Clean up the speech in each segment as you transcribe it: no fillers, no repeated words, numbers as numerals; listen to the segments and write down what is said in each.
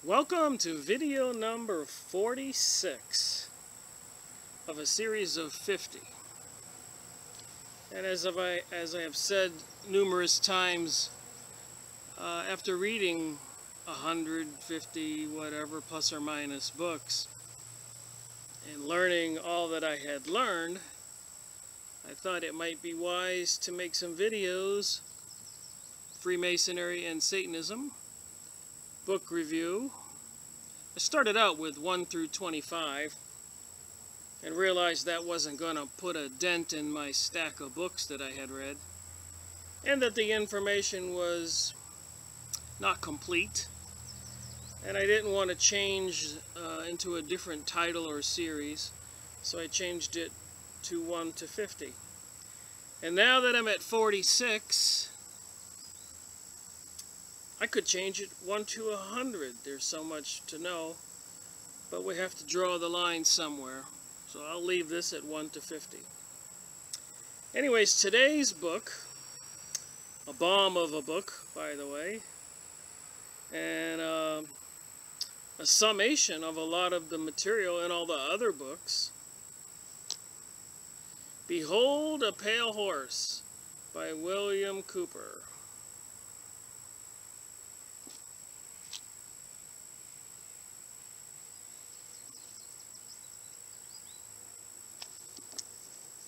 Welcome to video number 46 of a series of 50. And as I have said numerous times, after reading 150 whatever plus or minus books and learning all that I had learned, I thought it might be wise to make some videos. Freemasonry and Satanism book review. I started out with 1 through 25 and realized that wasn't going to put a dent in my stack of books that I had read, and that the information was not complete, and I didn't want to change into a different title or series, so I changed it to 1 to 50. And now that I'm at 46, I could change it 1 to 100. There's so much to know, but we have to draw the line somewhere. So I'll leave this at 1 to 50. Anyways, today's book, a bomb of a book, by the way, and a summation of a lot of the material in all the other books. Behold a Pale Horse by William Cooper.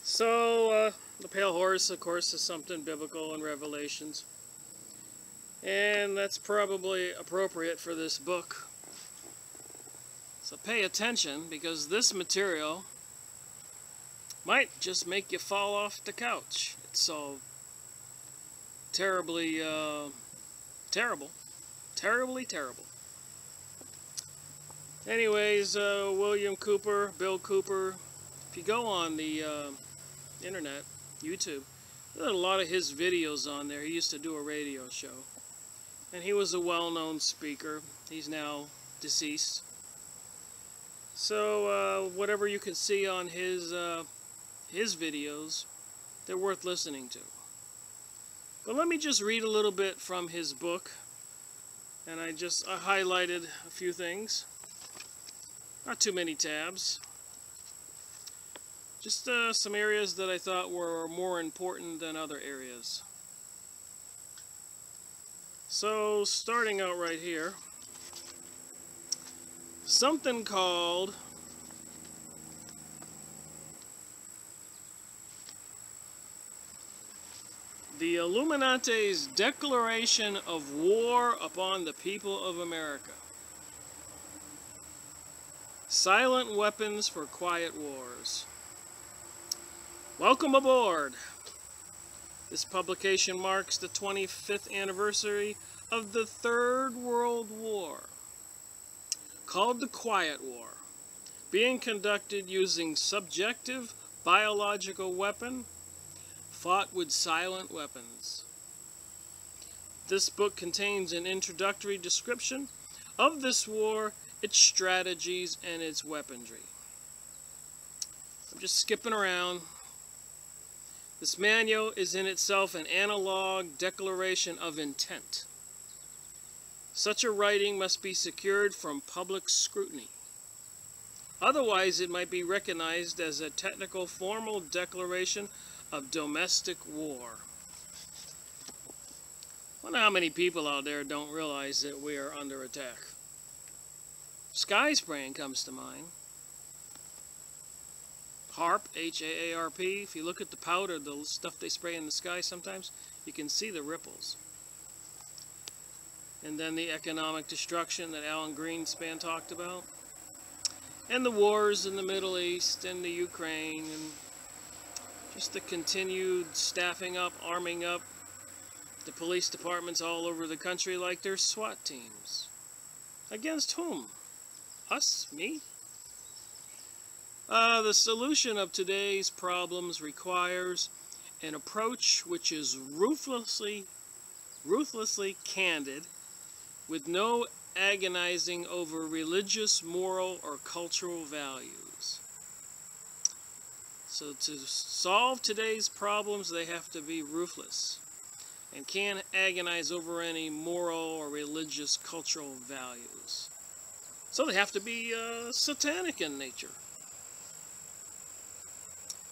So, the Pale Horse, of course, is something biblical in Revelations. And that's probably appropriate for this book. So pay attention, because this material might just make you fall off the couch. It's so terribly, terrible. Terribly terrible. Anyways, William Cooper, Bill Cooper, if you go on the internet, YouTube, there's a lot of his videos on there. He used to do a radio show, and he was a well-known speaker. He's now deceased. So whatever you can see on his videos, they're worth listening to. But let me just read a little bit from his book, and I highlighted a few things. Not too many tabs. Just some areas that I thought were more important than other areas. So, starting out right here, something called the Illuminati's Declaration of War upon the People of America. Silent Weapons for Quiet Wars. Welcome aboard! This publication marks the 25th anniversary of the Third World War, called the Quiet War, being conducted using subjective biological weapon, fought with silent weapons. This book contains an introductory description of this war, its strategies, and its weaponry. I'm just skipping around. This manual is in itself an analog declaration of intent. Such a writing must be secured from public scrutiny. Otherwise, it might be recognized as a technical formal declaration of domestic war. I wonder how many people out there don't realize that we are under attack. Sky spraying comes to mind. HAARP, H-A-A-R-P. If you look at the powder, the stuff they spray in the sky sometimes, you can see the ripples. And then the economic destruction that Alan Greenspan talked about. And the wars in the Middle East and the Ukraine, and just the continued staffing up, arming up the police departments all over the country like they're SWAT teams. Against whom? Us? Me? The solution of today's problems requires an approach which is ruthlessly candid, with no agonizing over religious, moral, or cultural values. So to solve today's problems, they have to be ruthless and can't agonize over any moral or religious cultural values. So they have to be satanic in nature.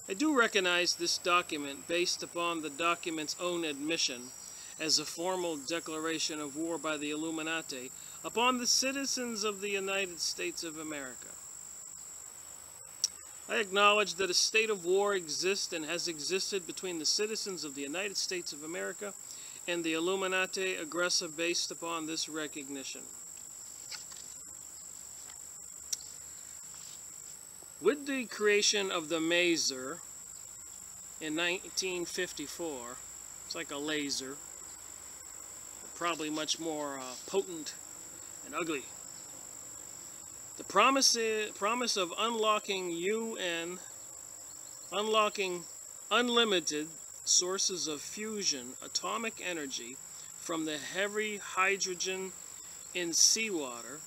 I do recognize this document based upon the document's own admission as a formal declaration of war by the Illuminati upon the citizens of the United States of America. I acknowledge that a state of war exists and has existed between the citizens of the United States of America and the Illuminati aggressive based upon this recognition. With the creation of the maser in 1954, it's like a laser, probably much more potent and ugly. The promise of unlocking unlimited sources of fusion atomic energy from the heavy hydrogen in seawater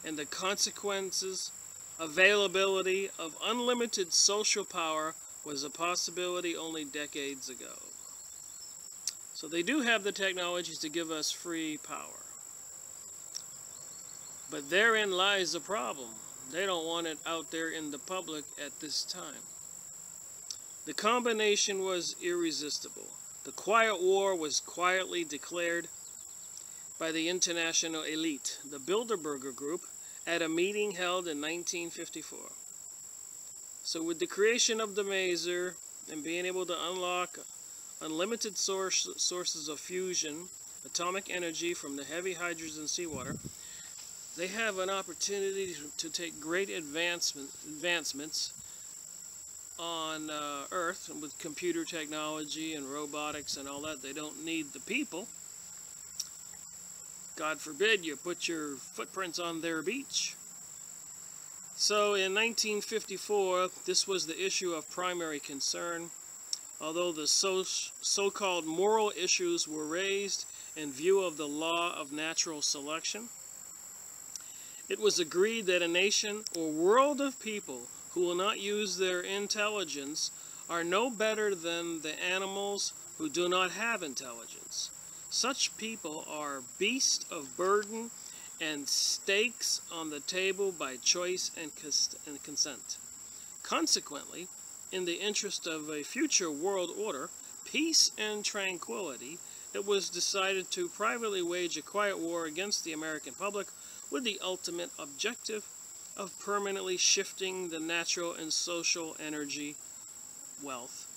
and the consequences availability of unlimited social power was a possibility only decades ago. So they do have the technologies to give us free power. But therein lies the problem. They don't want it out there in the public at this time. The combination was irresistible. The quiet war was quietly declared by the international elite, the Bilderberger Group, at a meeting held in 1954. So with the creation of the maser and being able to unlock unlimited sources of fusion, atomic energy from the heavy hydrogen seawater, they have an opportunity to take great advancements on Earth with computer technology and robotics and all that. They don't need the people. God forbid you put your footprints on their beach. So in 1954, this was the issue of primary concern. Although the so-called moral issues were raised in view of the law of natural selection, it was agreed that a nation or world of people who will not use their intelligence are no better than the animals who do not have intelligence. Such people are beasts of burden and stakes on the table by choice and consent. Consequently, in the interest of a future world order, peace and tranquility, it was decided to privately wage a quiet war against the American public with the ultimate objective of permanently shifting the natural and social energy wealth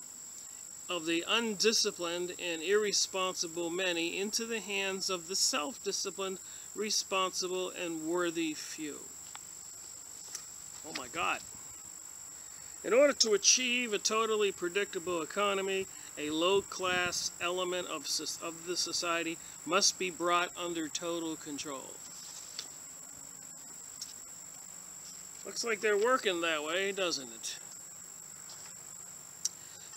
of the undisciplined and irresponsible many into the hands of the self-disciplined, responsible, and worthy few. Oh my God. In order to achieve a totally predictable economy, a low-class element of the society must be brought under total control. Looks like they're working that way, doesn't it?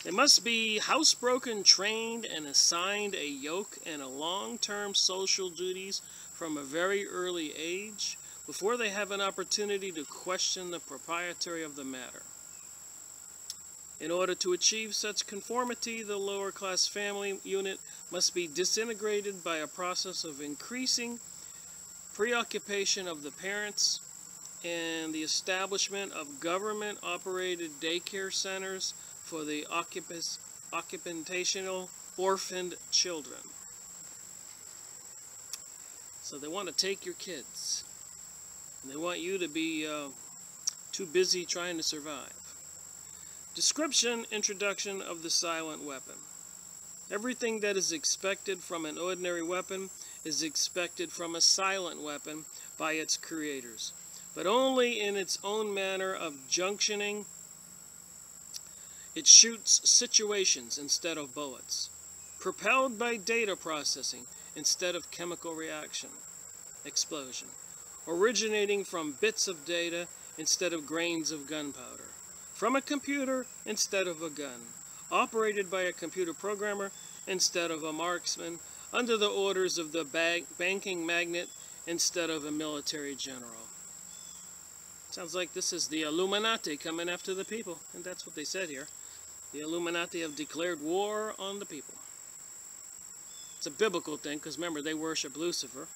They must be housebroken, trained, and assigned a yoke and a long-term social duties from a very early age before they have an opportunity to question the propriety of the matter. In order to achieve such conformity, the lower-class family unit must be disintegrated by a process of increasing preoccupation of the parents and the establishment of government-operated daycare centers for the occupational orphaned children. So they want to take your kids. And they want you to be too busy trying to survive. Description, introduction of the silent weapon. Everything that is expected from an ordinary weapon is expected from a silent weapon by its creators, but only in its own manner of junctioning. It shoots situations instead of bullets, propelled by data processing instead of chemical explosion, originating from bits of data instead of grains of gunpowder, from a computer instead of a gun, operated by a computer programmer instead of a marksman, under the orders of the banking magnate instead of a military general. Sounds like this is the Illuminati coming after the people, and that's what they said here. The Illuminati have declared war on the people. It's a biblical thing, because remember, they worship Lucifer.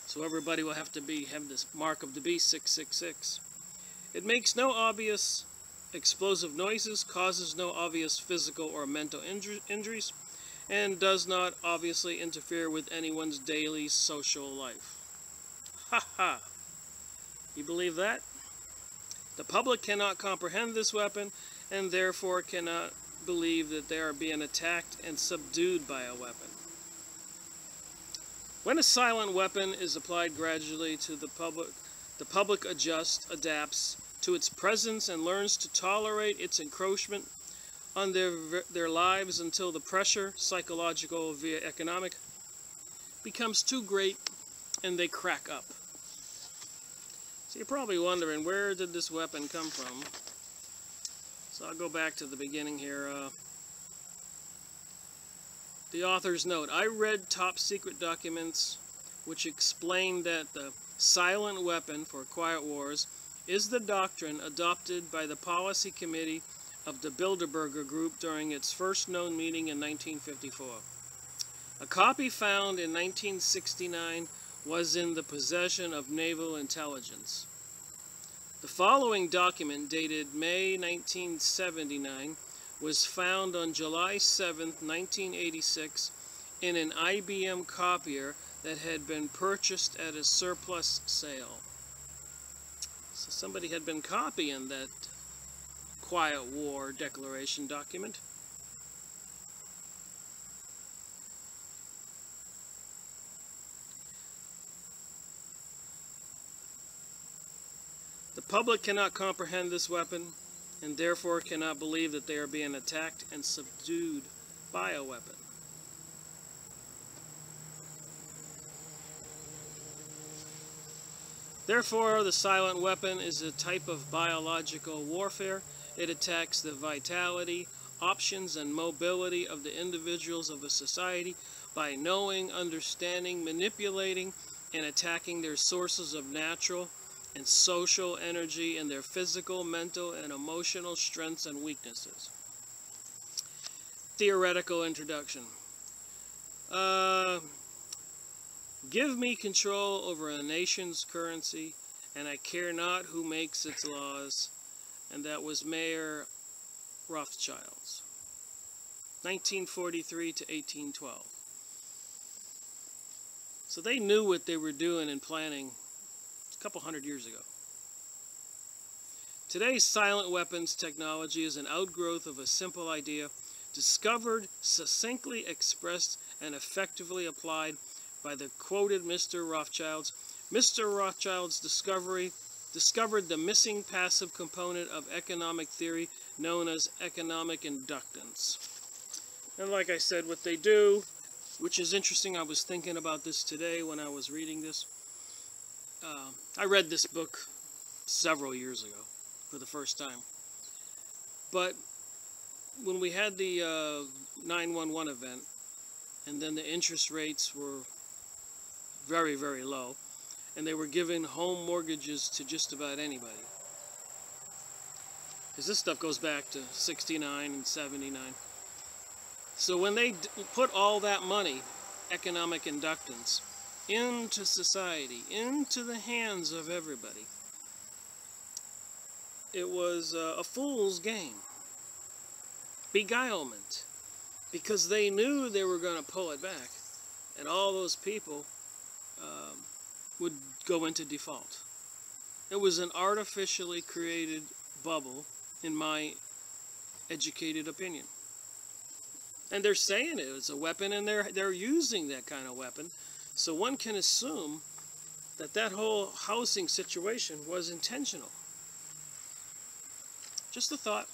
So everybody will have this mark of the beast, 666. It makes no obvious explosive noises, causes no obvious physical or mental injuries, and does not obviously interfere with anyone's daily social life. Ha ha! You believe that? The public cannot comprehend this weapon, and therefore cannot believe that they are being attacked and subdued by a weapon. When a silent weapon is applied gradually to the public adapts to its presence and learns to tolerate its encroachment on their lives until the pressure, psychological via economic, becomes too great and they crack up. So you're probably wondering, where did this weapon come from? So I'll go back to the beginning here. The author's note: I read top secret documents which explain that the silent weapon for quiet wars is the doctrine adopted by the policy committee of the Bilderberger Group during its first known meeting in 1954. A copy found in 1969 was in the possession of naval intelligence. The following document, dated May 1979, was found on July 7, 1986, in an IBM copier that had been purchased at a surplus sale. So somebody had been copying that Quiet War Declaration document. The public cannot comprehend this weapon, and therefore cannot believe that they are being attacked and subdued by a weapon. Therefore, the silent weapon is a type of biological warfare. It attacks the vitality, options, and mobility of the individuals of a society by knowing, understanding, manipulating, and attacking their sources of natural and social energy and their physical, mental, and emotional strengths and weaknesses. Theoretical introduction. Give me control over a nation's currency, and I care not who makes its laws. And that was Mayor Rothschild's, 1943 to 1812. So they knew what they were doing and planning a couple hundred years ago. Today's silent weapons technology is an outgrowth of a simple idea, discovered, succinctly expressed, and effectively applied by the quoted Mr. Rothschilds. Mr. Rothschilds discovered the missing passive component of economic theory known as economic inductance. And like I said, what they do, which is interesting, I was thinking about this today when I was reading this. I read this book several years ago for the first time. But when we had the 9/11 event, and then the interest rates were very, very low, and they were giving home mortgages to just about anybody. Because this stuff goes back to 69 and 79. So when they put all that money, economic inductance, into society, into the hands of everybody, it was a fool's game. Beguilement. Because they knew they were going to pull it back, and all those people would go into default. It was an artificially created bubble, in my educated opinion. And they're saying it's a weapon, and they're using that kind of weapon. So one can assume that that whole housing situation was intentional. Just a thought.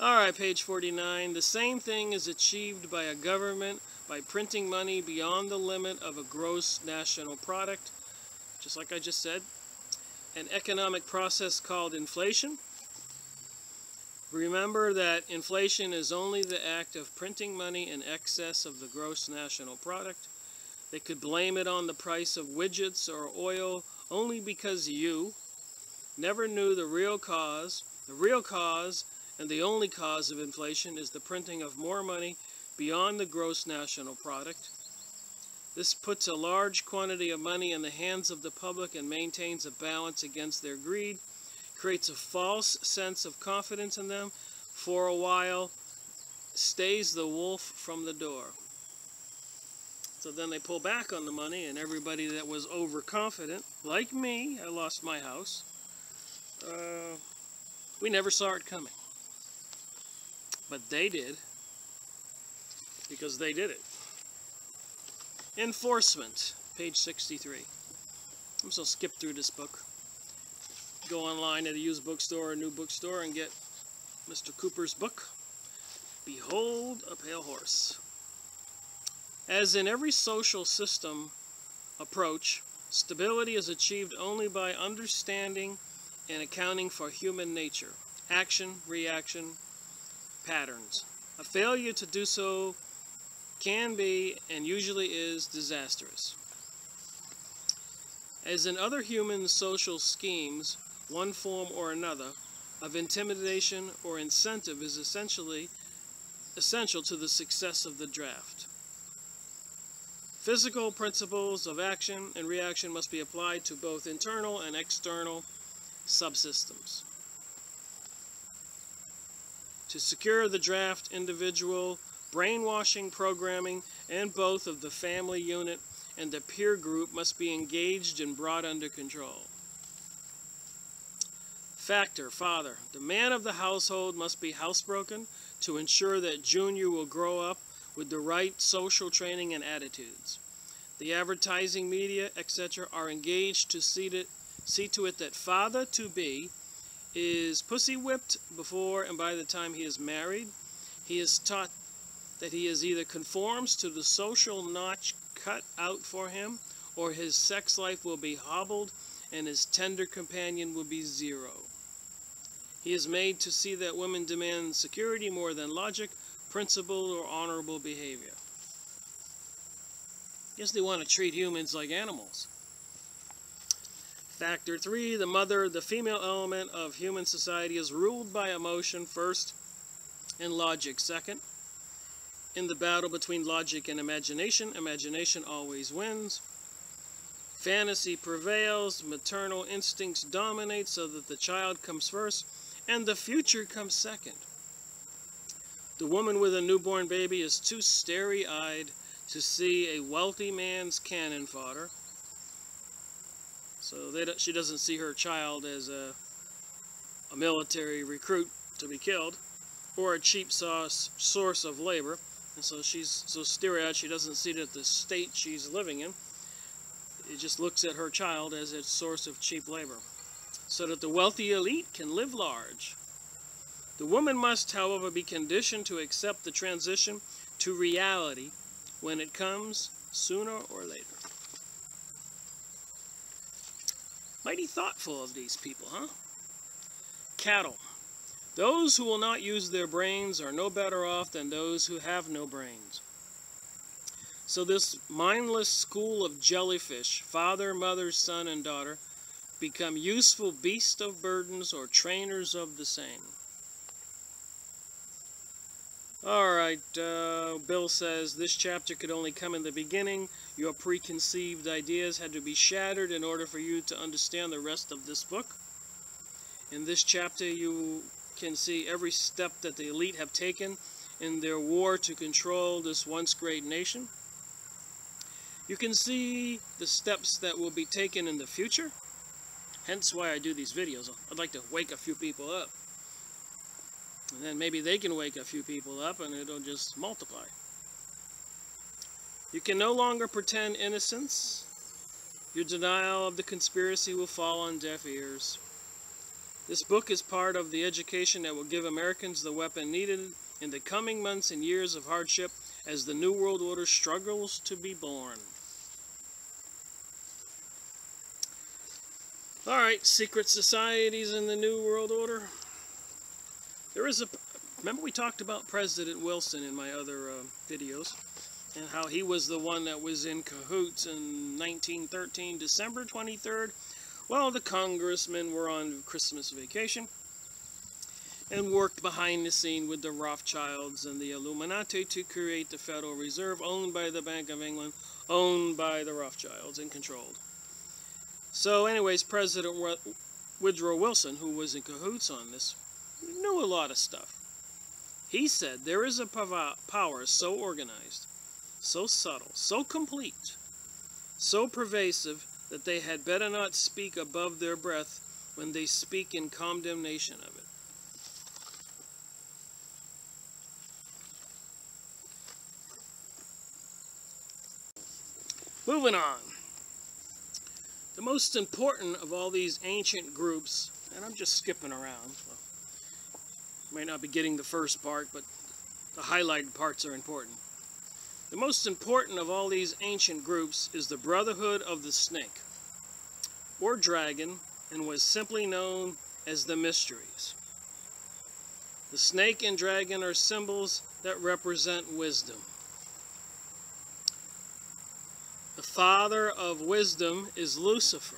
All right, page 49. The same thing is achieved by a government by printing money beyond the limit of a gross national product, just like I just said, an economic process called inflation. Remember that inflation is only the act of printing money in excess of the gross national product. They could blame it on the price of widgets or oil only because you never knew the real cause. The real cause and the only cause of inflation is the printing of more money beyond the gross national product. This puts a large quantity of money in the hands of the public and maintains a balance against their greed, creates a false sense of confidence in them for a while, stays the wolf from the door. So then they pull back on the money, and everybody that was overconfident, like me, I lost my house, we never saw it coming. But they did, because they did it. Enforcement, page 63. I'm just going to skip through this book. Go online at a used bookstore or a new bookstore and get Mr. Cooper's book, Behold a Pale Horse. As in every social system approach, stability is achieved only by understanding and accounting for human nature, action, reaction, patterns. A failure to do so can be, and usually is, disastrous. As in other human social schemes, one form or another of intimidation or incentive is essential to the success of the draft. Physical principles of action and reaction must be applied to both internal and external subsystems. To secure the draft, individual brainwashing, programming, and both of the family unit and the peer group must be engaged and brought under control. Factor, father. The man of the household must be housebroken to ensure that Junior will grow up with the right social training and attitudes. The advertising media, etc., are engaged to see to it that father-to-be is pussy-whipped before and by the time he is married. He is taught that he is either conforms to the social notch cut out for him, or his sex life will be hobbled and his tender companion will be zero. He is made to see that women demand security more than logic, principle, or honorable behavior. Yes, they want to treat humans like animals. Factor 3, the mother, the female element of human society, is ruled by emotion first and logic second. In the battle between logic and imagination, imagination always wins. Fantasy prevails, maternal instincts dominate so that the child comes first and the future comes second. The woman with a newborn baby is too starry-eyed to see a wealthy man's cannon fodder. So she doesn't see her child as a military recruit to be killed or a cheap source of labor. And so she's so starry-eyed she doesn't see that the state she's living in. It just looks at her child as a source of cheap labor, so that the wealthy elite can live large. The woman must, however, be conditioned to accept the transition to reality when it comes, sooner or later. Mighty thoughtful of these people, huh? Cattle. Those who will not use their brains are no better off than those who have no brains. So this mindless school of jellyfish, father, mother, son, and daughter, become useful beasts of burdens or trainers of the same. Alright, Bill says, this chapter could only come in the beginning. Your preconceived ideas had to be shattered in order for you to understand the rest of this book. In this chapter, you can see every step that the elite have taken in their war to control this once great nation. You can see the steps that will be taken in the future. Hence why I do these videos. I'd like to wake a few people up. And then maybe they can wake a few people up and it'll just multiply. You can no longer pretend innocence. Your denial of the conspiracy will fall on deaf ears. This book is part of the education that will give Americans the weapon needed in the coming months and years of hardship as the New World Order struggles to be born. Alright, secret societies in the New World Order. Remember we talked about President Wilson in my other videos, and how he was the one that was in cahoots in 1913, December 23rd, while the congressmen were on Christmas vacation. and worked behind the scene with the Rothschilds and the Illuminati to create the Federal Reserve, owned by the Bank of England, owned by the Rothschilds and controlled. So anyways, President Woodrow Wilson, who was in cahoots on this, knew a lot of stuff. He said there is a power so organized, so subtle, so complete, so pervasive that they had better not speak above their breath when they speak in condemnation of it. Moving on. The most important of all these ancient groups, and I'm just skipping around, well, might not be getting the first part, but the highlighted parts are important. The most important of all these ancient groups is the Brotherhood of the Snake, or Dragon, and was simply known as the Mysteries. The snake and dragon are symbols that represent wisdom. The father of wisdom is Lucifer,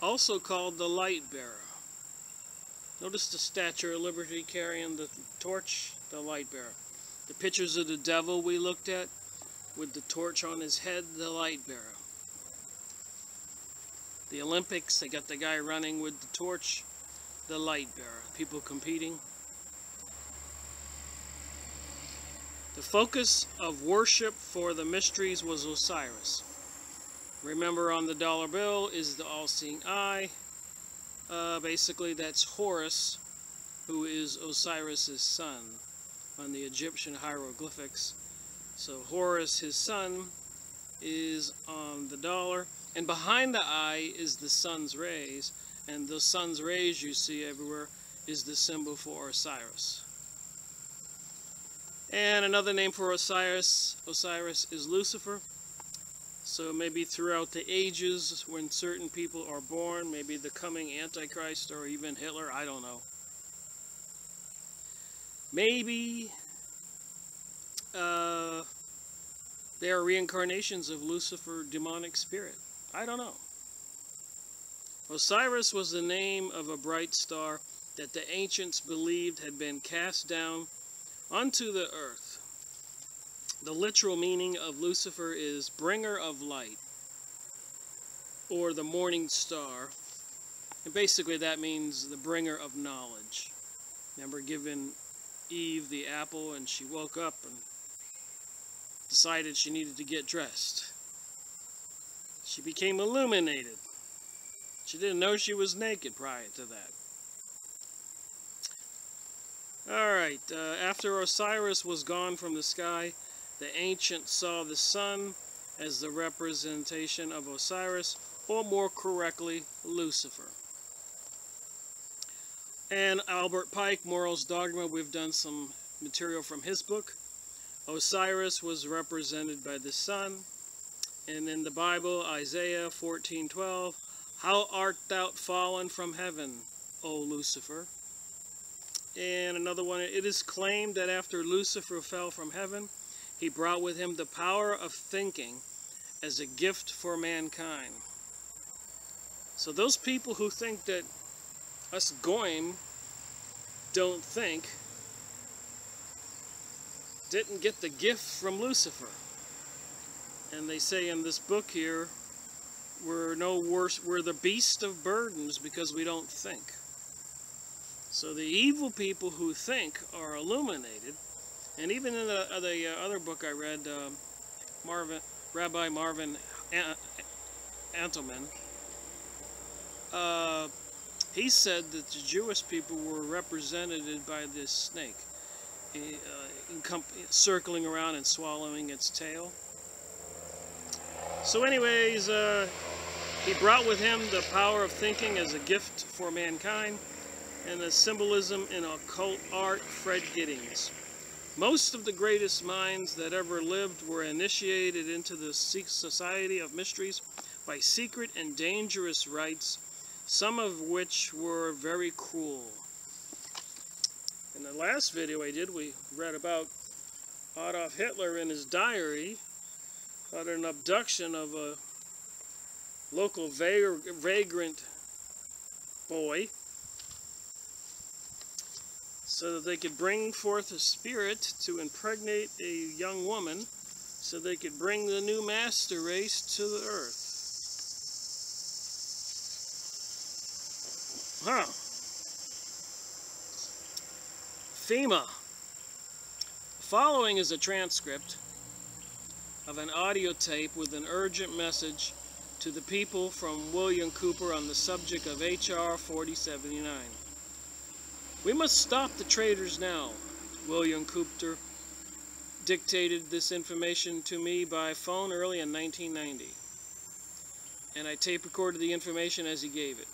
also called the light bearer. Notice the Statue of Liberty carrying the torch, the light bearer. The pictures of the devil we looked at with the torch on his head, the light bearer. The Olympics, they got the guy running with the torch, the light bearer. People competing. The focus of worship for the mysteries was Osiris. Remember, on the dollar bill is the all-seeing eye. Basically, that's Horus, who is Osiris's son on the Egyptian hieroglyphics. So Horus, his son, is on the dollar. And behind the eye is the sun's rays. And the sun's rays you see everywhere is the symbol for Osiris. And another name for Osiris is Lucifer. So maybe throughout the ages, when certain people are born, maybe the coming Antichrist or even Hitler, I don't know. Maybe they are reincarnations of Lucifer, demonic spirit. I don't know. Osiris was the name of a bright star that the ancients believed had been cast down onto the earth. The literal meaning of Lucifer is bringer of light, or the morning star. And basically that means the bringer of knowledge. Remember giving Eve the apple and she woke up and decided she needed to get dressed. She became illuminated. She didn't know she was naked prior to that. Alright, after Osiris was gone from the sky, the ancients saw the sun as the representation of Osiris, or more correctly, Lucifer. And Albert Pike, Morals Dogma, we've done some material from his book. Osiris was represented by the sun. And in the Bible, Isaiah 14:12, "How art thou fallen from heaven, O Lucifer?" And another one, "It is claimed that after Lucifer fell from heaven, he brought with him the power of thinking as a gift for mankind." So those people who think that us goyim don't think didn't get the gift from Lucifer. And they say in this book here, we're no worse, we're the beast of burdens because we don't think. So the evil people who think are illuminated. And even in the other book I read, Rabbi Marvin Antelman, he said that the Jewish people were represented by this snake, circling around and swallowing its tail. So anyways, he brought with him the power of thinking as a gift for mankind, and the symbolism in occult art, Fred Giddings. Most of the greatest minds that ever lived were initiated into the society of mysteries by secret and dangerous rites, some of which were very cruel. In the last video I did, we read about Adolf Hitler in his diary about an abduction of a local vagrant boy so that they could bring forth a spirit to impregnate a young woman so they could bring the new master race to the earth. Huh. FEMA. Following is a transcript of an audio tape with an urgent message to the people from William Cooper on the subject of H.R. 4079. We must stop the traitors now. William Cooper dictated this information to me by phone early in 1990, and I tape recorded the information as he gave it.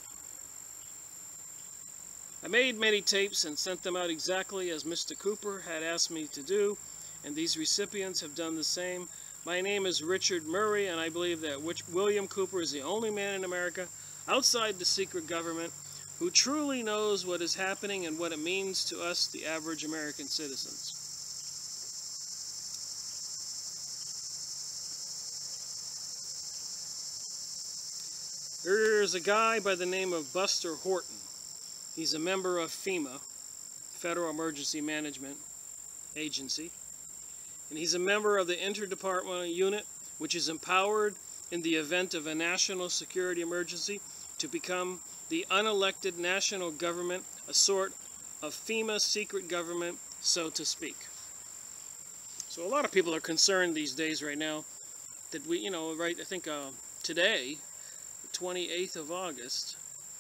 I made many tapes and sent them out exactly as Mr. Cooper had asked me to do, and these recipients have done the same. My name is Richard Murray, and I believe that William Cooper is the only man in America outside the secret government who truly knows what is happening and what it means to us, the average American citizens. There's a guy by the name of Buster Horton. He's a member of FEMA, Federal Emergency Management Agency, and he's a member of the Interdepartmental Unit, which is empowered in the event of a national security emergency to become the unelected national government, a sort of FEMA secret government, so to speak. So a lot of people are concerned these days right now that I think today, the 28th of August,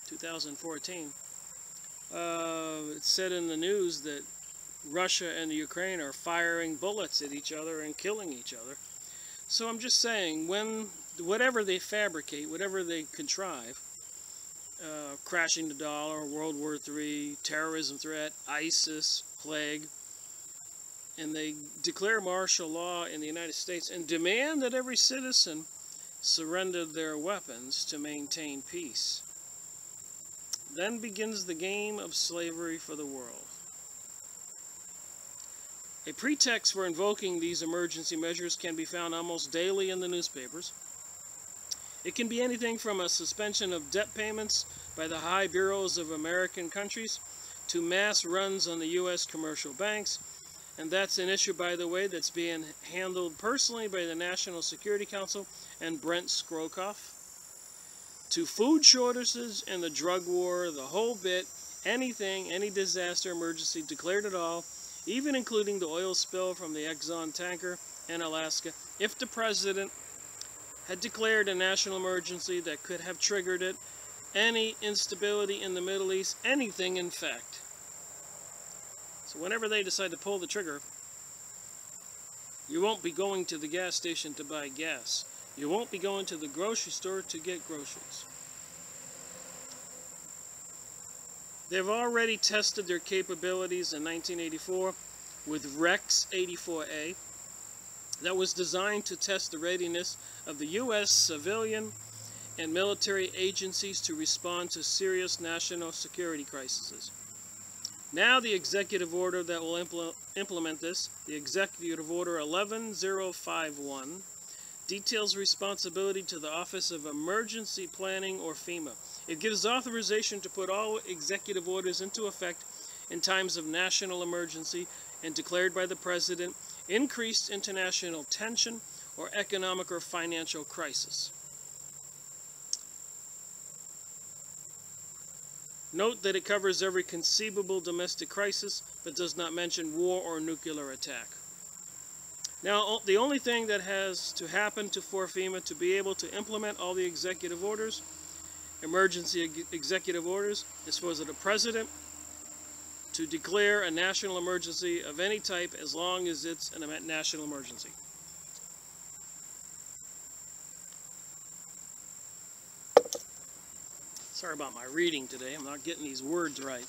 2014, it said in the news that Russia and the Ukraine are firing bullets at each other and killing each other. So I'm just saying, whatever they fabricate, whatever they contrive, crashing the dollar, World War III, terrorism threat, ISIS, plague, and they declare martial law in the United States and demand that every citizen surrender their weapons to maintain peace. Then begins the game of slavery for the world. A pretext for invoking these emergency measures can be found almost daily in the newspapers. It can be anything from a suspension of debt payments by the high bureaus of American countries to mass runs on the U.S. commercial banks, and that's an issue, by the way, that's being handled personally by the National Security Council and Brent Scowcroft, to food shortages and the drug war, the whole bit, anything, any disaster emergency, declared it all, even including the oil spill from the Exxon tanker in Alaska. If the president had declared a national emergency that could have triggered it, any instability in the Middle East, anything in fact. So whenever they decide to pull the trigger, you won't be going to the gas station to buy gas. You won't be going to the grocery store to get groceries. They've already tested their capabilities in 1984 with Rex 84A. That was designed to test the readiness of the U.S. civilian and military agencies to respond to serious national security crises. Now the executive order that will implement this, the Executive Order 11051, details responsibility to the Office of Emergency Planning, or FEMA. It gives authorization to put all executive orders into effect in times of national emergency and declared by the President, increased international tension, or economic or financial crisis. Note that it covers every conceivable domestic crisis, but does not mention war or nuclear attack. Now, the only thing that has to happen for FEMA to be able to implement all the executive orders, emergency executive orders, is for the President to declare a national emergency of any type as long as it's a national emergency. Sorry about my reading today. I'm not getting these words right.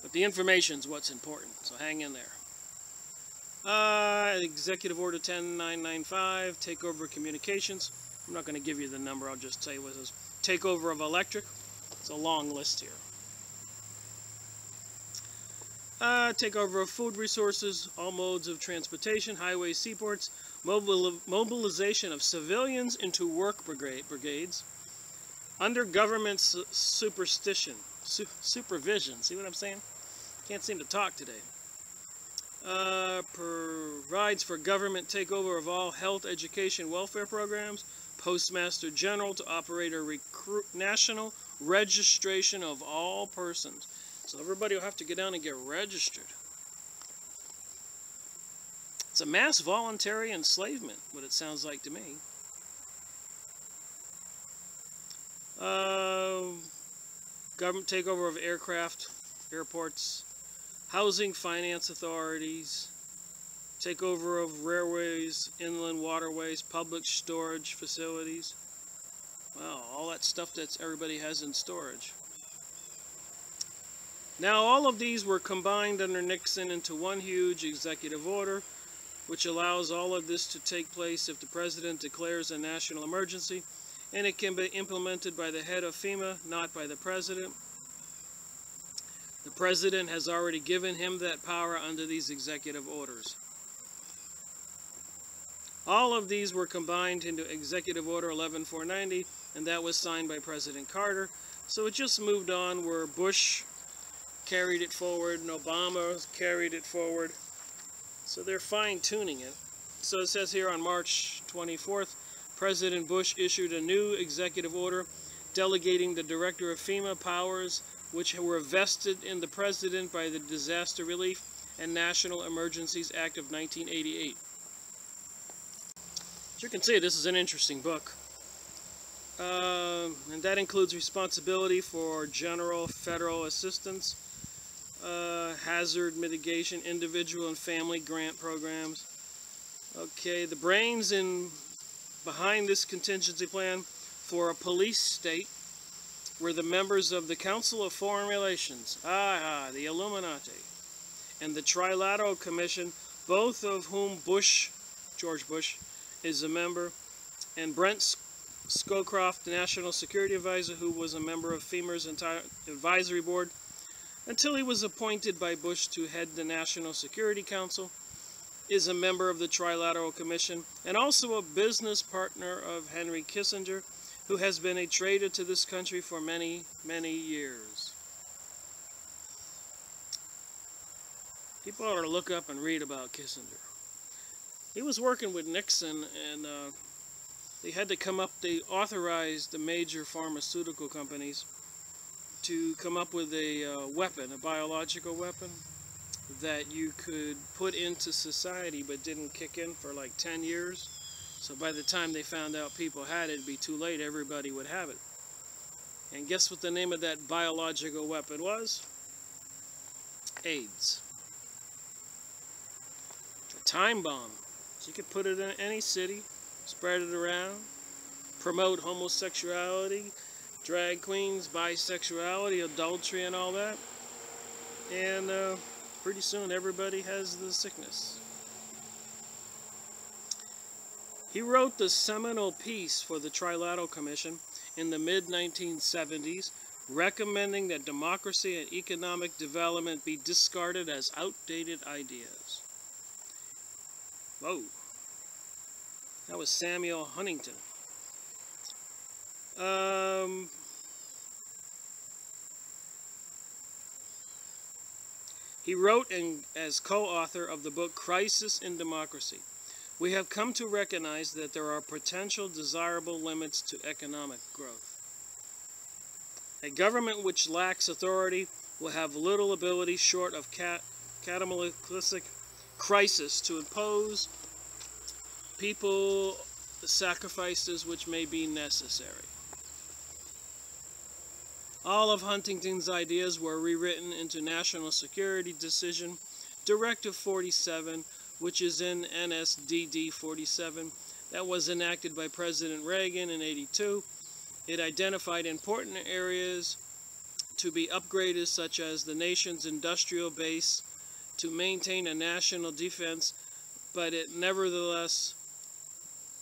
But the information's what's important, so hang in there. Executive Order 10995, Takeover Communications. I'm not going to give you the number, I'll just tell you what it is. Takeover of Electric. It's a long list here. Takeover of food resources, all modes of transportation, highways, seaports, mobilization of civilians into work brigades, under government superstition, supervision. See what I'm saying? Can't seem to talk today. Provides for government takeover of all health, education, welfare programs. Postmaster General to operate a national registration of all persons. So everybody will have to get down and get registered. It's a mass voluntary enslavement, what it sounds like to me. Government takeover of aircraft, airports, housing, finance authorities, takeover of railways, inland waterways, public storage facilities. Wow, all that stuff that everybody has in storage. Now, all of these were combined under Nixon into one huge executive order, which allows all of this to take place if the president declares a national emergency, and it can be implemented by the head of FEMA, not by the president. The president has already given him that power under these executive orders. All of these were combined into Executive Order 11490, and that was signed by President Carter. So it just moved on where Bush carried it forward and Obama carried it forward. So they're fine-tuning it. So it says here on March 24th, President Bush issued a new executive order delegating the director of FEMA powers which were vested in the president by the Disaster Relief and National Emergencies Act of 1988. As you can see, this is an interesting book. And that includes responsibility for general federal assistance, hazard mitigation, individual and family grant programs. Okay, the brains behind this contingency plan for a police state were the members of the Council of Foreign Relations, the Illuminati, and the Trilateral Commission, both of whom George Bush, is a member, and Brent Scowcroft, the National Security Advisor, who was a member of FEMA's entire advisory board, until he was appointed by Bush to head the National Security Council, is a member of the Trilateral Commission, and also a business partner of Henry Kissinger, who has been a traitor to this country for many, many years. People ought to look up and read about Kissinger. He was working with Nixon, and they had to come up, they authorized the major pharmaceutical companies to come up with a weapon, a biological weapon, that you could put into society but didn't kick in for like 10 years. So by the time they found out people had it, it'd be too late, everybody would have it. And guess what the name of that biological weapon was? AIDS. A time bomb. So you could put it in any city, spread it around, promote homosexuality, drag queens, bisexuality, adultery, and all that. And pretty soon everybody has the sickness. He wrote the seminal piece for the Trilateral Commission in the mid-1970s, recommending that democracy and economic development be discarded as outdated ideas. Whoa. That was Samuel Huntington. He wrote as co-author of the book Crisis in Democracy. We have come to recognize that there are potential desirable limits to economic growth. A government which lacks authority will have little ability short of cataclysmic crisis to impose people the sacrifices which may be necessary. All of Huntington's ideas were rewritten into National Security Decision Directive 47, which is in NSDD 47, that was enacted by President Reagan in '82. It identified important areas to be upgraded, such as the nation's industrial base, to maintain a national defense, but it nevertheless,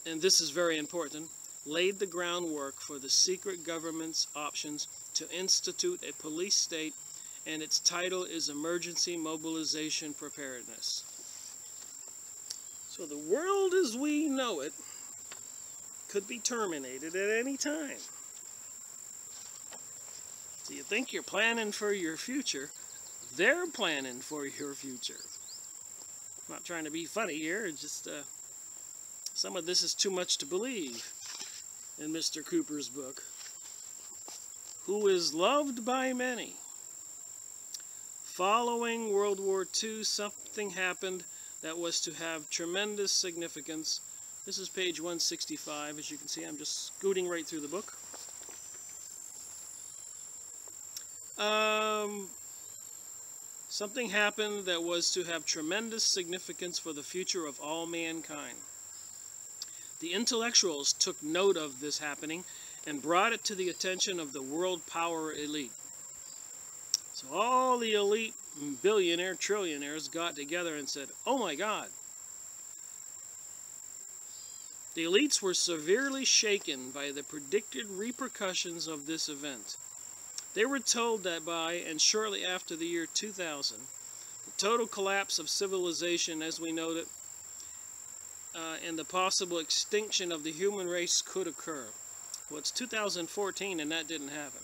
and this is very important, laid the groundwork for the secret government's options to institute a police state, and its title is Emergency Mobilization Preparedness. So the world as we know it could be terminated at any time. So you think you're planning for your future, they're planning for your future. I'm not trying to be funny here, it's just some of this is too much to believe in Mr. Cooper's book. Who is loved by many. Following World War II, something happened that was to have tremendous significance. This is page 165. As you can see, I'm just scooting right through the book. Something happened that was to have tremendous significance for the future of all mankind. The intellectuals took note of this happening and brought it to the attention of the world power elite. So all the elite billionaire trillionaires got together and said, oh my God. The elites were severely shaken by the predicted repercussions of this event. They were told that by and shortly after the year 2000, the total collapse of civilization as we know it and the possible extinction of the human race could occur. Well, it's 2014 and that didn't happen.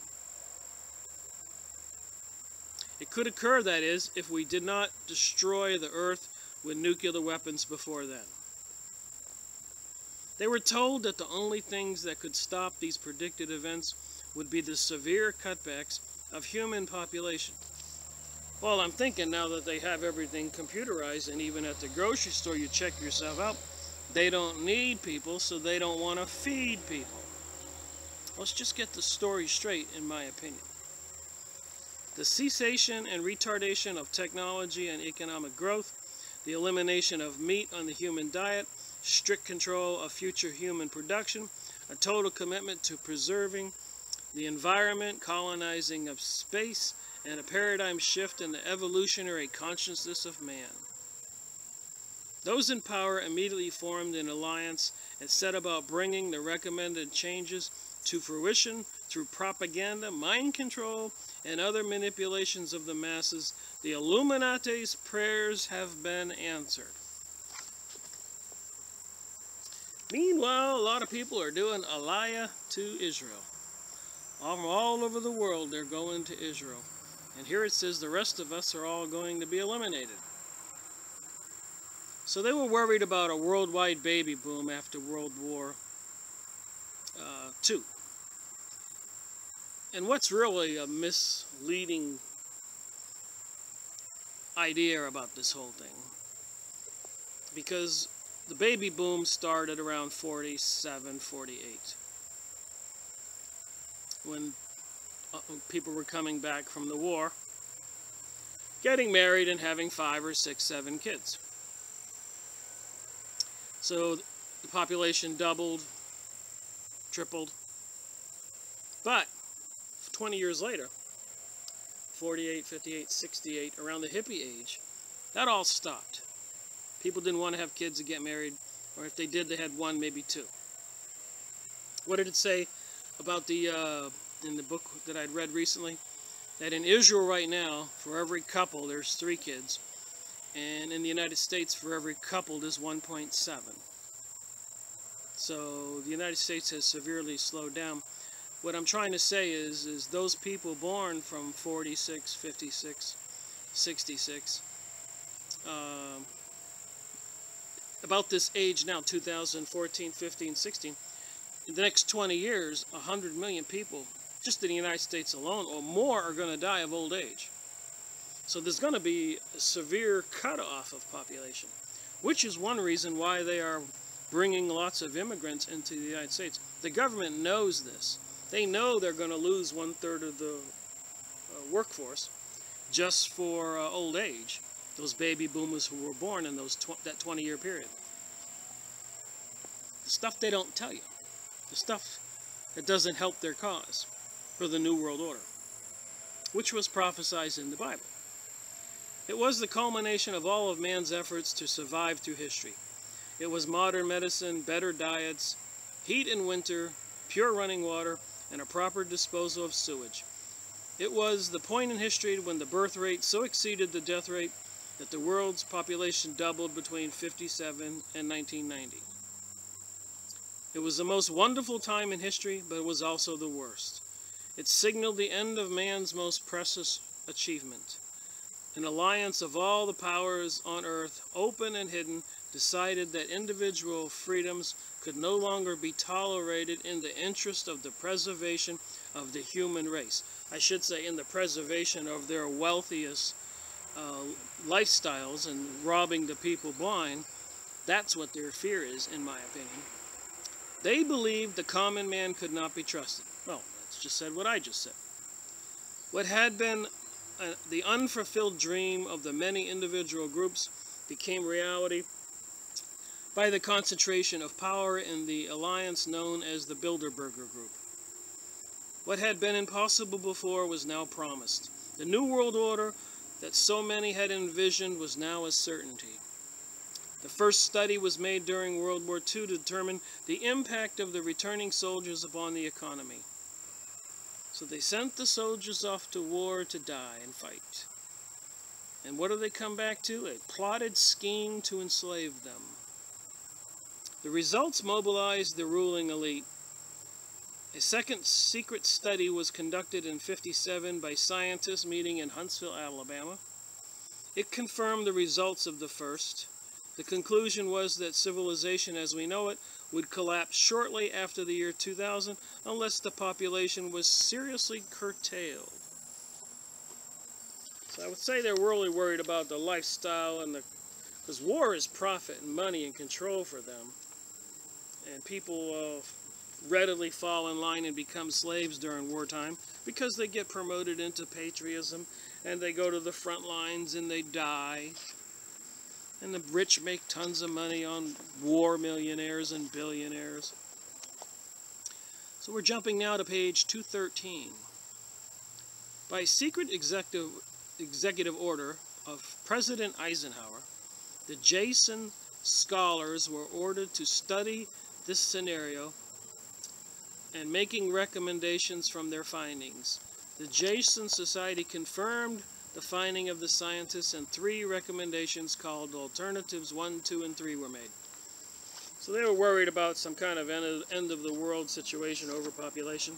It could occur, that is, if we did not destroy the earth with nuclear weapons before then. They were told that the only things that could stop these predicted events would be the severe cutbacks of human population. Well, I'm thinking now that they have everything computerized, and even at the grocery store you check yourself out, they don't need people, so they don't want to feed people. Let's just get the story straight, in my opinion. The cessation and retardation of technology and economic growth, the elimination of meat on the human diet, strict control of future human production, a total commitment to preserving the environment, colonizing of space, and a paradigm shift in the evolutionary consciousness of man. Those in power immediately formed an alliance and set about bringing the recommended changes to fruition through propaganda, mind control, and other manipulations of the masses. The Illuminati's prayers have been answered. Meanwhile, a lot of people are doing aliyah to Israel. All over the world, they're going to Israel. And here it says the rest of us are all going to be eliminated. So they were worried about a worldwide baby boom after World War II. And what's really a misleading idea about this whole thing? Because the baby boom started around 47, 48. When people were coming back from the war, getting married and having 5 or 6, 7 kids. So the population doubled, tripled. But 20 years later, 48, 58, 68, around the hippie age, that all stopped. People didn't want to have kids and get married, or if they did, they had 1, maybe 2. What did it say about the in the book that I'd read recently? That in Israel right now, for every couple, there's 3 kids. And in the United States, for every couple, there's 1.7. So the United States has severely slowed down. What I'm trying to say is those people born from 46, 56, 66, about this age now, 2014, 15, 16, in the next 20 years, 100 million people, just in the United States alone, or more, are going to die of old age. So there's going to be a severe cutoff of population, which is one reason why they are bringing lots of immigrants into the United States. The government knows this. They know they're going to lose 1/3 of the workforce just for old age. Those baby boomers who were born in that 20-year period. The stuff they don't tell you. The stuff that doesn't help their cause for the New World Order, which was prophesied in the Bible. It was the culmination of all of man's efforts to survive through history. It was modern medicine, better diets, heat in winter, pure running water, and a proper disposal of sewage. It was the point in history when the birth rate so exceeded the death rate that the world's population doubled between 57 and 1990. It was the most wonderful time in history, but it was also the worst. It signaled the end of man's most precious achievement. An alliance of all the powers on earth, open and hidden, decided that individual freedoms could no longer be tolerated in the interest of the preservation of the human race. I should say in the preservation of their wealthiest lifestyles and robbing the people blind. That's what their fear is, in my opinion. They believed the common man could not be trusted. Well, that's just said what I just said. What had been the unfulfilled dream of the many individual groups became reality by the concentration of power in the alliance known as the Bilderberger Group. What had been impossible before was now promised. The New World Order that so many had envisioned was now a certainty. The first study was made during World War II to determine the impact of the returning soldiers upon the economy. So they sent the soldiers off to war to die and fight. And what do they come back to? A plotted scheme to enslave them. The results mobilized the ruling elite. A second secret study was conducted in 1957 by scientists meeting in Huntsville, Alabama. It confirmed the results of the first. The conclusion was that civilization as we know it would collapse shortly after the year 2000 unless the population was seriously curtailed. So I would say they're really worried about the lifestyle and because war is profit and money and control for them. And people readily fall in line and become slaves during wartime because they get promoted into patriotism and they go to the front lines and they die. And the rich make tons of money on war millionaires and billionaires. So we're jumping now to page 213. By secret executive order of President Eisenhower, the Jason scholars were ordered to study this scenario and making recommendations from their findings. The Jason Society confirmed the finding of the scientists, and 3 recommendations called Alternatives 1, 2, and 3 were made. So they were worried about some kind of end of the world situation, overpopulation,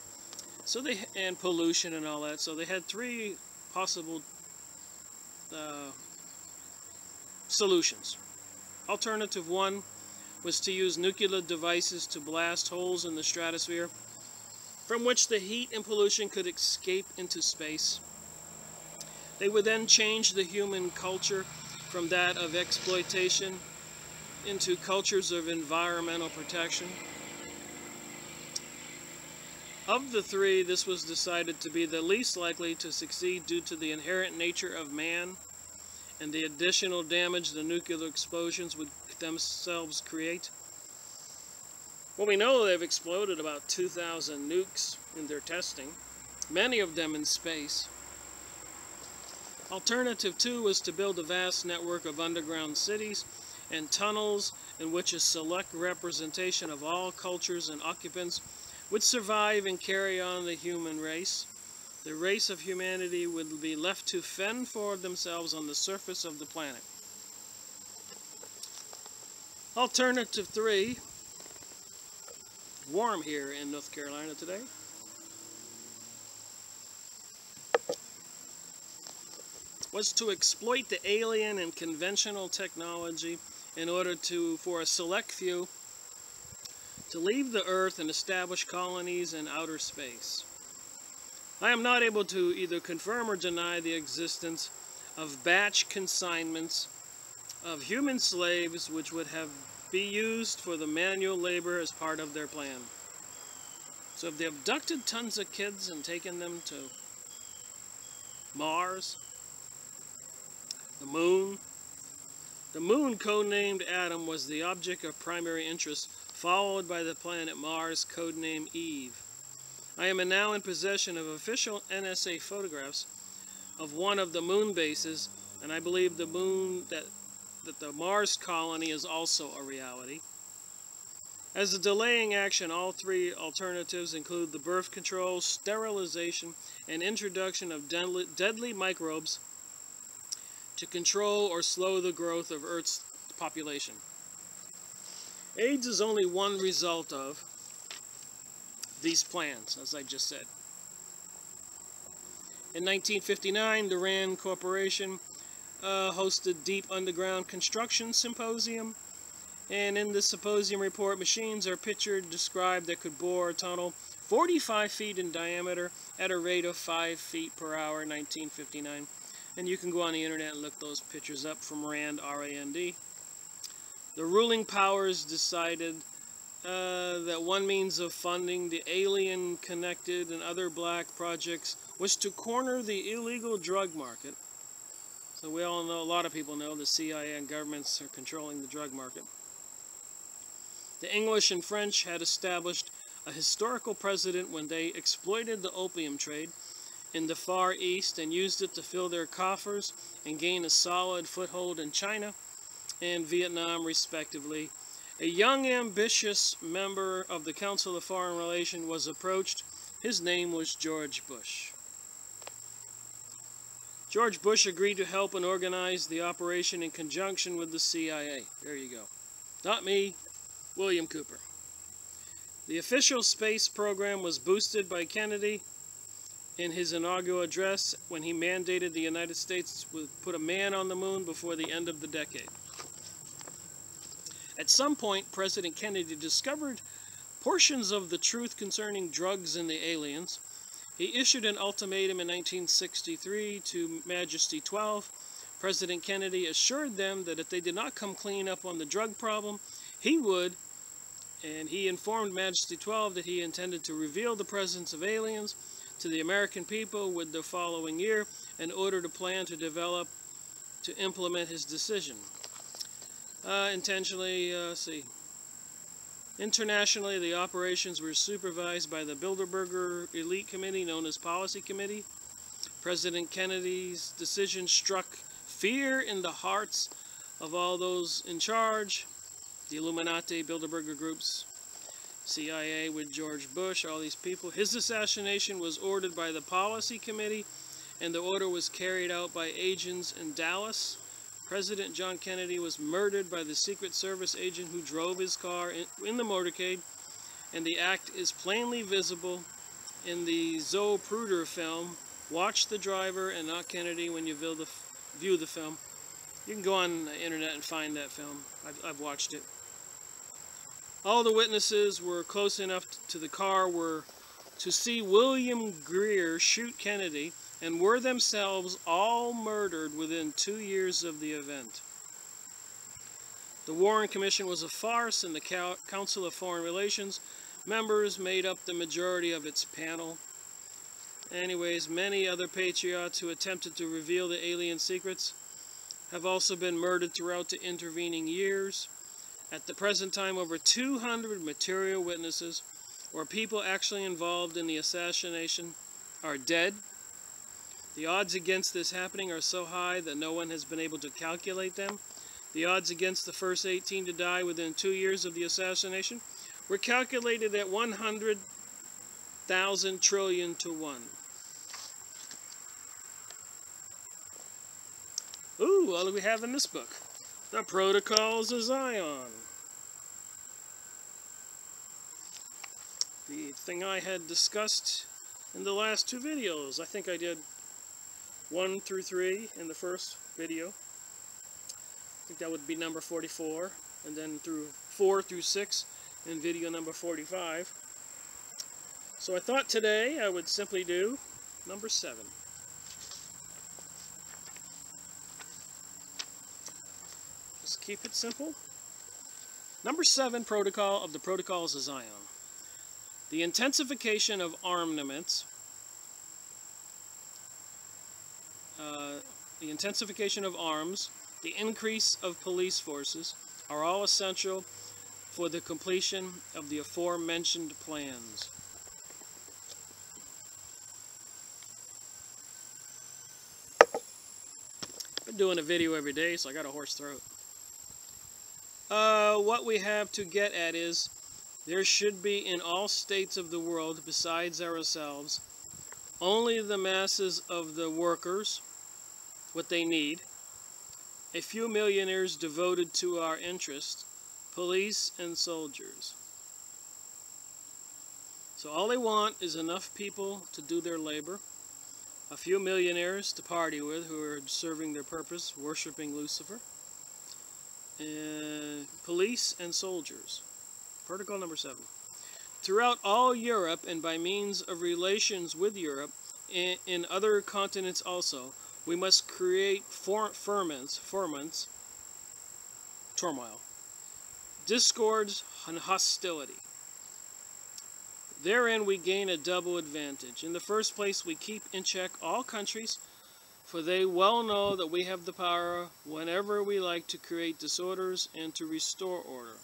and pollution and all that. So they had 3 possible solutions. Alternative 1 was to use nuclear devices to blast holes in the stratosphere from which the heat and pollution could escape into space. They would then change the human culture from that of exploitation into cultures of environmental protection. Of the 3, this was decided to be the least likely to succeed due to the inherent nature of man and the additional damage the nuclear explosions would themselves create. Well, we know they've exploded about 2,000 nukes in their testing, many of them in space. Alternative 2 was to build a vast network of underground cities and tunnels in which a select representation of all cultures and occupants would survive and carry on the human race. The race of humanity would be left to fend for themselves on the surface of the planet. Alternative 3, warm here in North Carolina today, was to exploit the alien and conventional technology in order for a select few to leave the Earth and establish colonies in outer space. I am not able to either confirm or deny the existence of batch consignments of human slaves which would be used for the manual labor as part of their plan. So if they abducted tons of kids and taken them to Mars, the moon, codenamed Adam, was the object of primary interest, followed by the planet Mars, codenamed Eve. I am now in possession of official NSA photographs of one of the moon bases, and I believe the the Mars colony is also a reality. As a delaying action, all 3 alternatives include the birth control, sterilization, and introduction of deadly microbes to control or slow the growth of Earth's population. AIDS is only one result of these plans, as I just said. In 1959, the Rand Corporation hosted Deep Underground Construction Symposium. And in the symposium report, machines are pictured, described that could bore a tunnel 45 feet in diameter at a rate of 5 feet per hour in 1959. And you can go on the internet and look those pictures up from Rand, R-A-N-D. The ruling powers decided that one means of funding the alien-connected and other black projects was to corner the illegal drug market. So we all know, a lot of people know, the CIA and governments are controlling the drug market. The English and French had established a historical precedent when they exploited the opium trade in the Far East and used it to fill their coffers and gain a solid foothold in China and Vietnam, respectively. A young, ambitious member of the Council of Foreign Relations was approached. His name was George Bush. George Bush agreed to help and organize the operation in conjunction with the CIA. There you go. Not me, William Cooper. The official space program was boosted by Kennedy in his inaugural address when he mandated the United States would put a man on the moon before the end of the decade. At some point, President Kennedy discovered portions of the truth concerning drugs and the aliens. He issued an ultimatum in 1963 to Majesty 12. President Kennedy assured them that if they did not come clean up on the drug problem, he would, and he informed Majesty 12 that he intended to reveal the presence of aliens to the American people with the following year in order to plan to develop to implement his decision. Internationally, the operations were supervised by the Bilderberger Elite Committee, known as Policy Committee. President Kennedy's decision struck fear in the hearts of all those in charge. The Illuminati, Bilderberger groups, CIA with George Bush, all these people. His assassination was ordered by the Policy Committee, and the order was carried out by agents in Dallas. President John Kennedy was murdered by the Secret Service agent who drove his car in the motorcade, and the act is plainly visible in the Zoe Pruder film. Watch the driver and not Kennedy when you view the film. You can go on the internet and find that film. I've watched it. All the witnesses were close enough to the car to see William Greer shoot Kennedy, and were themselves all murdered within 2 years of the event. The Warren Commission was a farce, and the Council of Foreign Relations members made up the majority of its panel. Anyways, many other patriots who attempted to reveal the alien secrets have also been murdered throughout the intervening years. At the present time, over 200 material witnesses, or people actually involved in the assassination, are dead. The odds against this happening are so high that no one has been able to calculate them. The odds against the first 18 to die within 2 years of the assassination were calculated at 100,000 trillion to 1. Ooh, what do we have in this book? The Protocols of Zion. The thing I had discussed in the last 2 videos. I think I did 1 through 3 in the first video. I think that would be number 44. And then through 4 through 6 in video number 45. So I thought today I would simply do number 7. Just keep it simple. Number 7 protocol of the Protocols of Zion. The intensification of armaments, the intensification of arms, the increase of police forces are all essential for the completion of the aforementioned plans. I've been doing a video every day, so I got a hoarse throat. What we have to get at is there should be in all states of the world, besides ourselves, only the masses of the workers, what they need, a few millionaires devoted to our interest, police and soldiers. So all they want is enough people to do their labor, a few millionaires to party with who are serving their purpose, worshiping Lucifer, and police and soldiers. Protocol number 7. Throughout all Europe and by means of relations with Europe, and in other continents also, we must create ferments, turmoil, discords, and hostility. Therein we gain a double advantage. In the first place, we keep in check all countries, for they well know that we have the power whenever we like to create disorders and to restore order.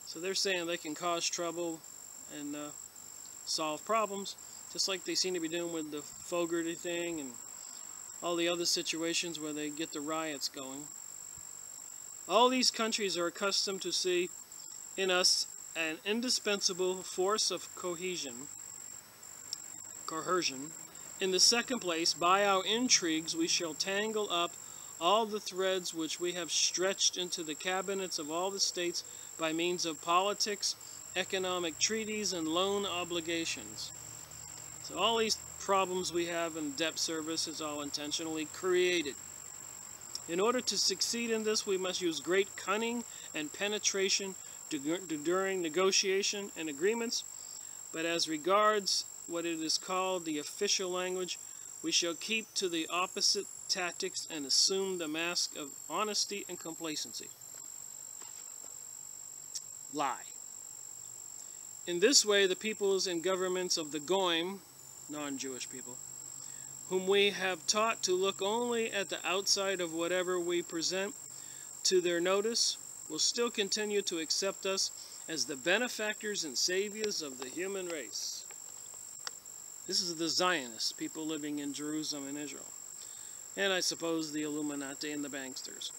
So they're saying they can cause trouble and solve problems, just like they seem to be doing with the Fogarty thing and all the other situations where they get the riots going. All these countries are accustomed to see in us an indispensable force of coercion. In the second place, by our intrigues we shall tangle up all the threads which we have stretched into the cabinets of all the states by means of politics, economic treaties, and loan obligations. So all these problems we have in debt service is all intentionally created. In order to succeed in this, we must use great cunning and penetration during negotiation and agreements, but as regards what it is called the official language, we shall keep to the opposite tactics and assume the mask of honesty and complacency. Lie. In this way, the peoples and governments of the Goyim, non-Jewish people, whom we have taught to look only at the outside of whatever we present to their notice, will still continue to accept us as the benefactors and saviors of the human race. This is the Zionists, people living in Jerusalem and Israel. And I suppose the Illuminati and the banksters.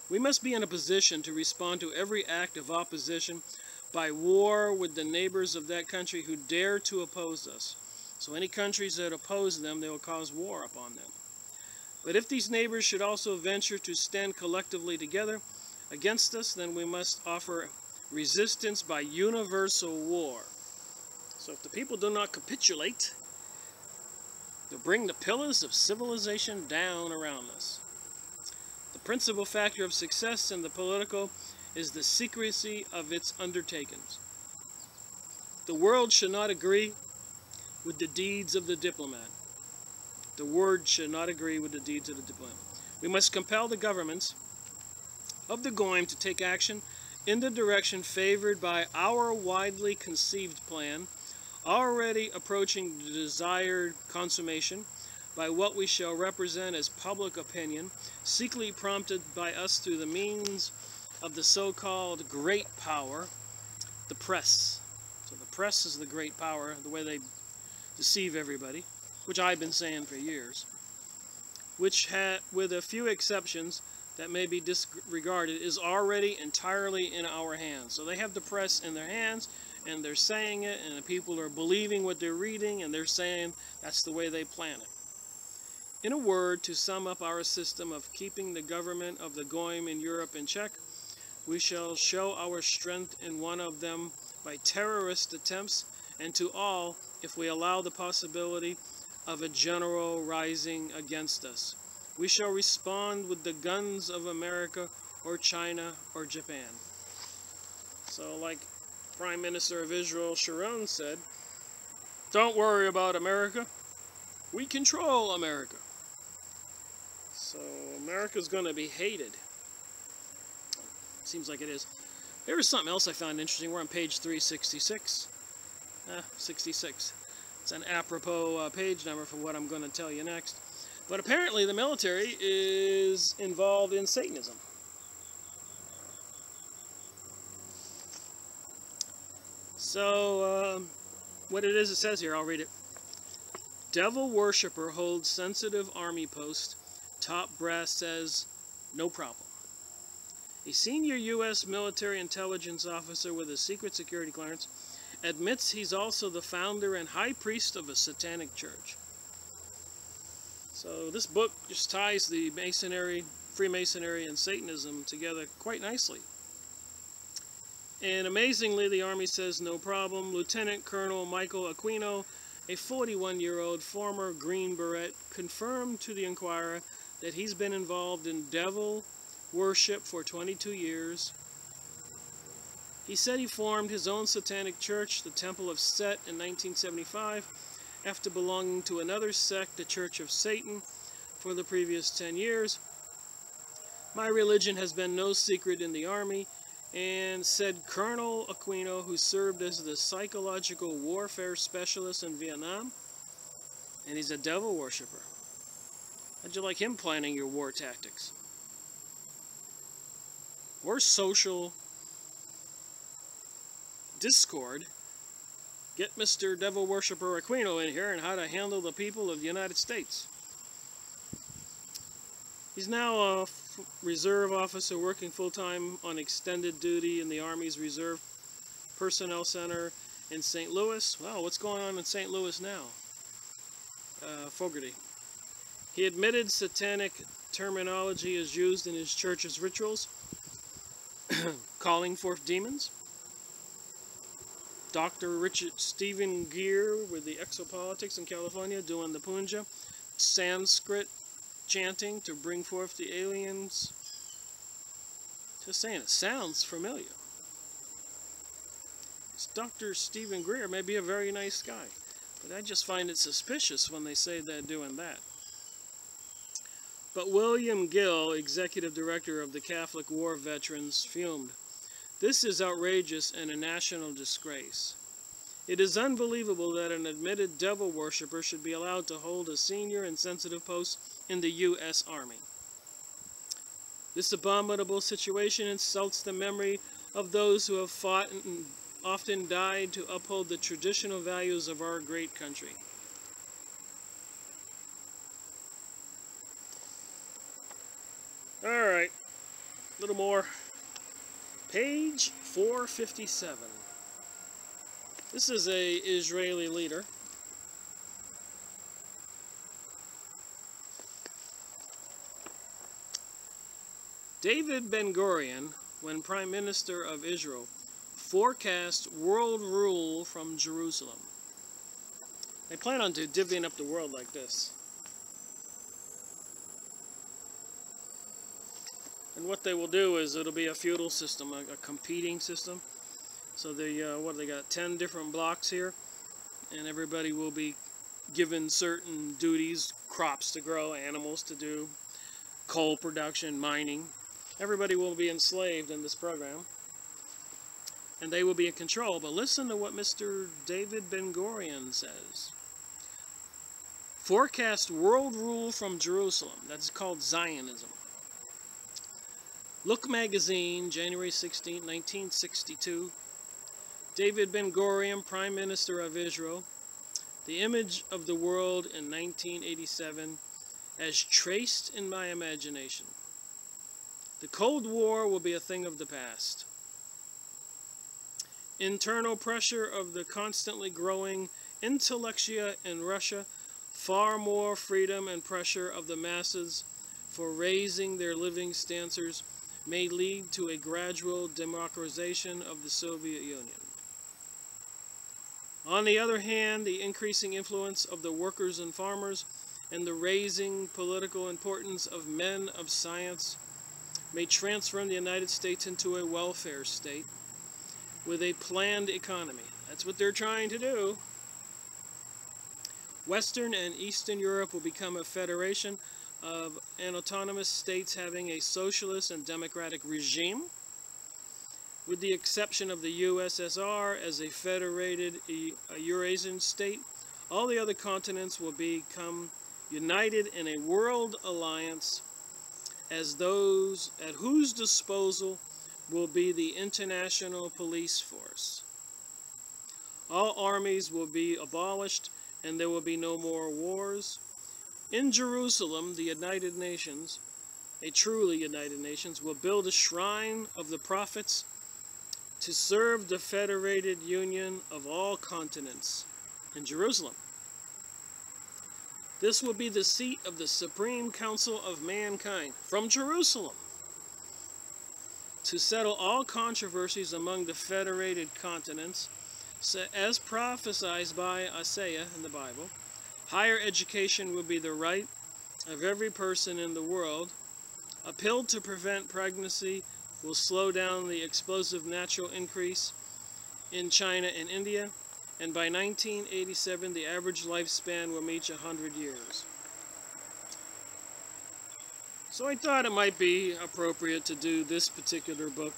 We must be in a position to respond to every act of opposition by war with the neighbors of that country who dare to oppose us. So any countries that oppose them, they will cause war upon them. But if these neighbors should also venture to stand collectively together against us, then we must offer resistance by universal war. So if the people do not capitulate, they'll bring the pillars of civilization down around us. The principal factor of success in the political is the secrecy of its undertakings. The world should not agree with the deeds of the diplomat. The word should not agree with the deeds of the diplomat. We must compel the governments of the Goyim to take action in the direction favored by our widely conceived plan, already approaching the desired consummation by what we shall represent as public opinion, secretly prompted by us through the means of the so-called great power, the press. So the press is the great power, the way they deceive everybody, which I've been saying for years, which, with a few exceptions that may be disregarded, is already entirely in our hands. So they have the press in their hands, and they're saying it, and the people are believing what they're reading, and they're saying that's the way they plan it. In a word, to sum up our system of keeping the government of the Goyim in Europe in check, we shall show our strength in one of them by terrorist attempts, and to all, if we allow the possibility of a general rising against us. We shall respond with the guns of America or China or Japan. So like Prime Minister of Israel Sharon said, don't worry about America. We control America. So America's going to be hated. Seems like it is. There was something else I found interesting. We're on page 366. 66. It's an apropos page number for what I'm going to tell you next. But apparently the military is involved in Satanism. So, what it is, it says here, I'll read it. Devil worshipper holds sensitive army post. Top brass says, no problem. A senior U.S. military intelligence officer with a secret security clearance admits he's also the founder and high priest of a satanic church. So this book just ties the Masonry, Freemasonry, and Satanism together quite nicely. And amazingly, the Army says no problem. Lieutenant Colonel Michael Aquino a 41-year-old former Green Beret, confirmed to the Inquirer that he's been involved in devil worship for 22 years. He said he formed his own satanic church, the Temple of Set, in 1975, after belonging to another sect, the Church of Satan, for the previous 10 years. My religion has been no secret in the Army, and said Colonel Aquino, who served as the psychological warfare specialist in Vietnam, and he's a devil worshiper. How'd you like him planning your war tactics? Or social discord. Get Mr. Devil Worshipper Aquino in here and how to handle the people of the United States. He's now a reserve officer working full-time on extended duty in the Army's Reserve Personnel Center in St. Louis. Wow, what's going on in St. Louis now? Fogarty. He admitted satanic terminology is used in his church's rituals, calling forth demons. Dr. Richard Stephen Greer with the Exopolitics in California doing the Punja Sanskrit chanting to bring forth the aliens. Just saying, it sounds familiar. This Dr. Stephen Greer may be a very nice guy, but I just find it suspicious when they say they're doing that. But William Gill, executive director of the Catholic War Veterans, fumed. This is outrageous and a national disgrace. It is unbelievable that an admitted devil worshipper should be allowed to hold a senior and sensitive post in the U.S. Army. This abominable situation insults the memory of those who have fought and often died to uphold the traditional values of our great country. All right, a little more. Page 457. This is an Israeli leader. David Ben-Gurion, when Prime Minister of Israel, forecast world rule from Jerusalem. They plan on divvying up the world like this. And what they will do is it'll be a feudal system, a competing system. So they got 10 different blocks here, and everybody will be given certain duties, crops to grow, animals to do, coal production, mining. Everybody will be enslaved in this program, and they will be in control. But listen to what Mr. David Ben-Gurion says. Forecast world rule from Jerusalem. That's called Zionism. Look magazine, January 16, 1962. David Ben-Gurion, Prime Minister of Israel. The image of the world in 1987 as traced in my imagination. The Cold War will be a thing of the past. Internal pressure of the constantly growing intellectia in Russia, far more freedom and pressure of the masses for raising their living standards may lead to a gradual democratization of the Soviet Union. On the other hand, the increasing influence of the workers and farmers and the raising political importance of men of science may transform the United States into a welfare state with a planned economy. That's what they're trying to do. Western and Eastern Europe will become a federation of an autonomous states having a socialist and democratic regime, with the exception of the USSR as a federated Eurasian state. All the other continents will become united in a world alliance as those at whose disposal will be the international police force. All armies will be abolished and there will be no more wars. In Jerusalem, the United Nations, a truly United Nations, will build a shrine of the prophets to serve the federated union of all continents in Jerusalem. This will be the seat of the Supreme Council of Mankind from Jerusalem to settle all controversies among the federated continents, as prophesied by Isaiah in the Bible, higher education will be the right of every person in the world. A pill to prevent pregnancy will slow down the explosive natural increase in China and India, and by 1987 the average lifespan will reach 100 years. So I thought it might be appropriate to do this particular book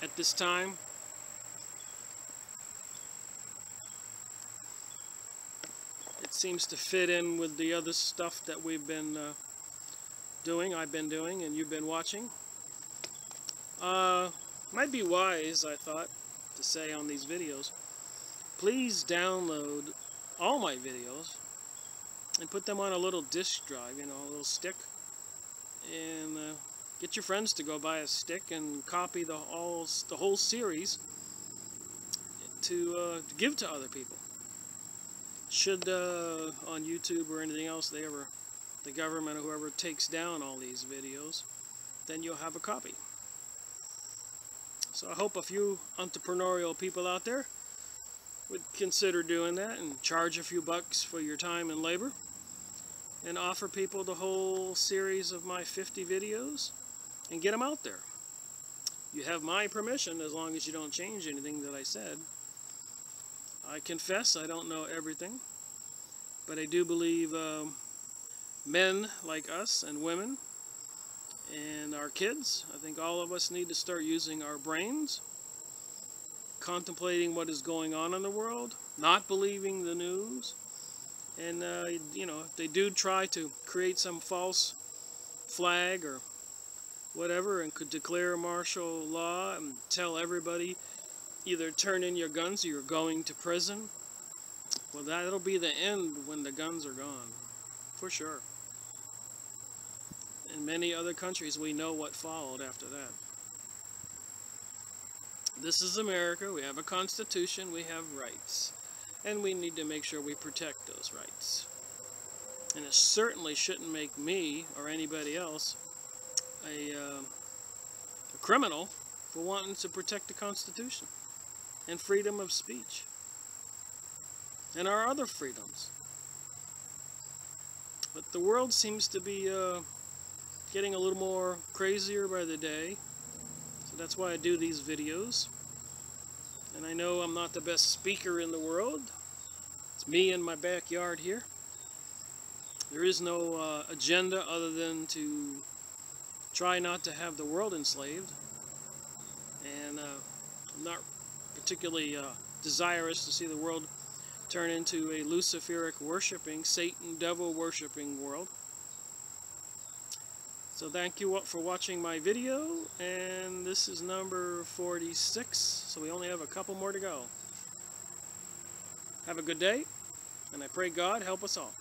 at this time. It seems to fit in with the other stuff that we've been I've been doing, and you've been watching. Might be wise, I thought, to say on these videos, please download all my videos and put them on a little disk drive, you know, a little stick, and get your friends to go buy a stick and copy the whole series to give to other people. Should on YouTube or anything else the government or whoever takes down all these videos, then you'll have a copy. So I hope a few entrepreneurial people out there would consider doing that and charge a few bucks for your time and labor and offer people the whole series of my 50 videos and get them out there. You have my permission as long as you don't change anything that I said. I confess I don't know everything, but I do believe men like us and women and our kids, I think all of us need to start using our brains, contemplating what is going on in the world, not believing the news, and you know, if they do try to create some false flag or whatever and could declare martial law and tell everybody either turn in your guns or you're going to prison, well, that'll be the end when the guns are gone, for sure. In many other countries, we know what followed after that. This is America. We have a constitution, we have rights, and we need to make sure we protect those rights. And it certainly shouldn't make me or anybody else a criminal for wanting to protect the Constitution and freedom of speech and our other freedoms. But the world seems to be getting a little more crazier by the day, so that's why I do these videos. And I know I'm not the best speaker in the world. It's me in my backyard here. There is no agenda other than to try not to have the world enslaved, and I'm not particularly desirous to see the world turn into a Luciferic worshipping, Satan, devil worshipping world. So thank you for watching my video, and this is number 46, so we only have a couple more to go. Have a good day, and I pray God help us all.